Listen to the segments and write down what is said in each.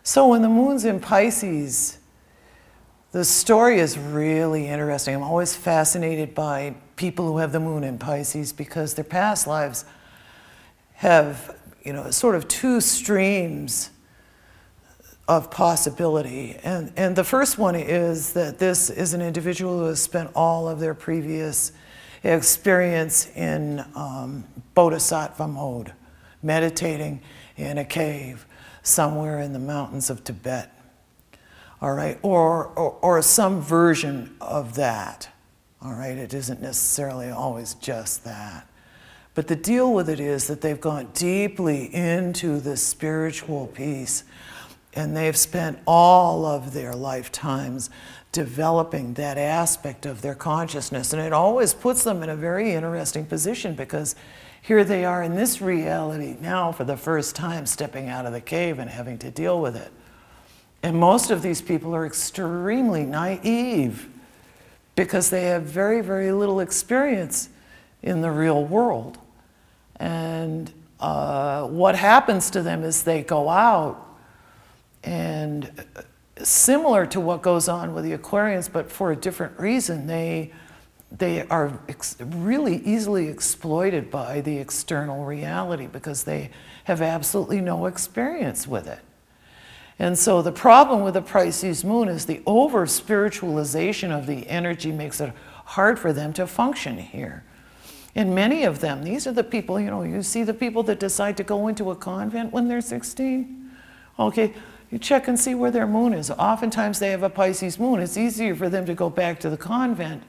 So when the moon's in Pisces, the story is really interesting. I'm always fascinated by people who have the moon in Pisces because their past lives have, sort of two streams of possibility. And the first one is that this is an individual who has spent all of their previous experience in bodhisattva mode, meditating in a cave somewhere in the mountains of Tibet. All right, or some version of that. All right, it isn't necessarily always just that. But the deal with it is that they've gone deeply into the spiritual piece, and they've spent all of their lifetimes developing that aspect of their consciousness. And it always puts them in a very interesting position because here they are in this reality now for the first time, stepping out of the cave and having to deal with it. And most of these people are extremely naive because they have very, very little experience in the real world. And what happens to them is they go out, and similar to what goes on with the Aquarians, but for a different reason, they are really easily exploited by the external reality because they have absolutely no experience with it. And so the problem with the Pisces moon is the over-spiritualization of the energy makes it hard for them to function here. And many of them, these are the people, you see the people that decide to go into a convent when they're 16? Okay, you check and see where their moon is. Oftentimes they have a Pisces moon. It's easier for them to go back to the convent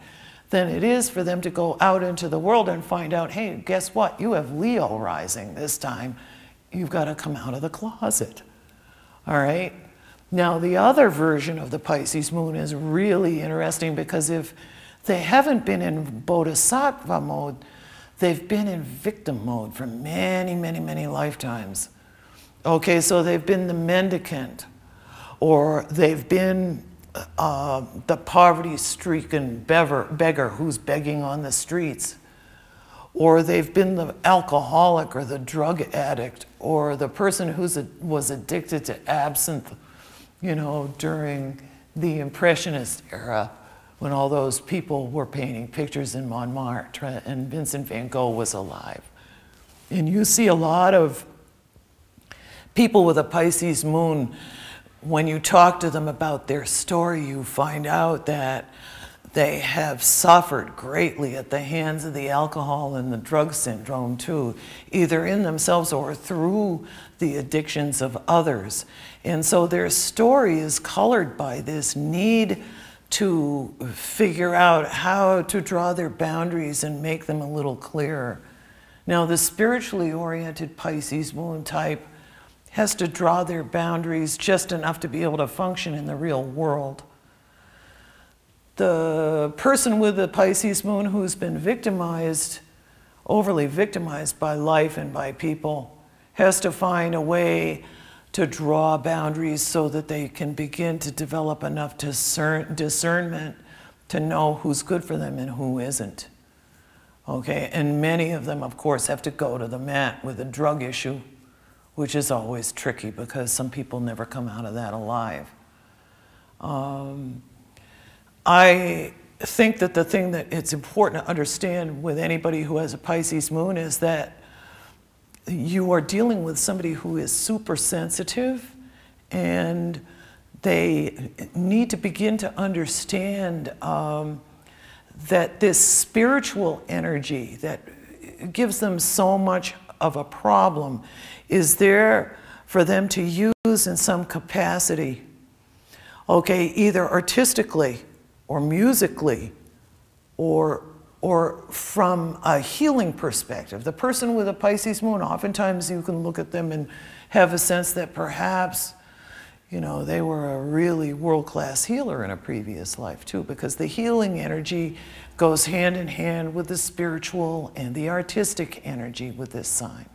than it is for them to go out into the world and find out, hey, guess what? You have Leo rising this time. You've got to come out of the closet. All right? Now, the other version of the Pisces moon is really interesting because if they haven't been in bodhisattva mode, they've been in victim mode for many, many, many lifetimes. Okay, so they've been the mendicant, or they've been the poverty-stricken beggar who's begging on the streets, or they've been the alcoholic or the drug addict, or the person who was addicted to absinthe, during the Impressionist era when all those people were painting pictures in Montmartre and Vincent van Gogh was alive. And you see a lot of people with a Pisces moon, when you talk to them about their story, you find out that they have suffered greatly at the hands of the alcohol and the drug syndrome too, either in themselves or through the addictions of others. And so their story is colored by this need to figure out how to draw their boundaries and make them a little clearer. Now, the spiritually oriented Pisces moon type has to draw their boundaries just enough to be able to function in the real world. The person with the Pisces moon who's been victimized, overly victimized by life and by people, has to find a way to draw boundaries so that they can begin to develop enough discernment to know who's good for them and who isn't. Okay, and many of them, of course, have to go to the mat with a drug issue, which is always tricky because some people never come out of that alive. I think that the thing that it's important to understand with anybody who has a Pisces moon is that you are dealing with somebody who is super sensitive, and they need to begin to understand that this spiritual energy that gives them so much of a problem is there for them to use in some capacity, okay, either artistically or musically or from a healing perspective. The person with a Pisces moon, oftentimes you can look at them and have a sense that perhaps, they were a really world-class healer in a previous life too, because the healing energy goes hand in hand with the spiritual and the artistic energy with this sign.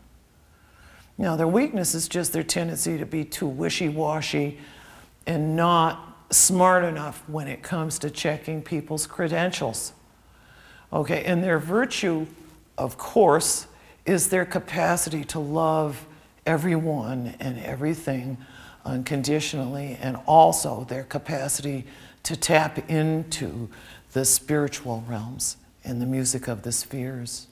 Now, their weakness is just their tendency to be too wishy-washy and not smart enough when it comes to checking people's credentials. Okay, and their virtue, of course, is their capacity to love everyone and everything unconditionally, and also their capacity to tap into the spiritual realms and the music of the spheres.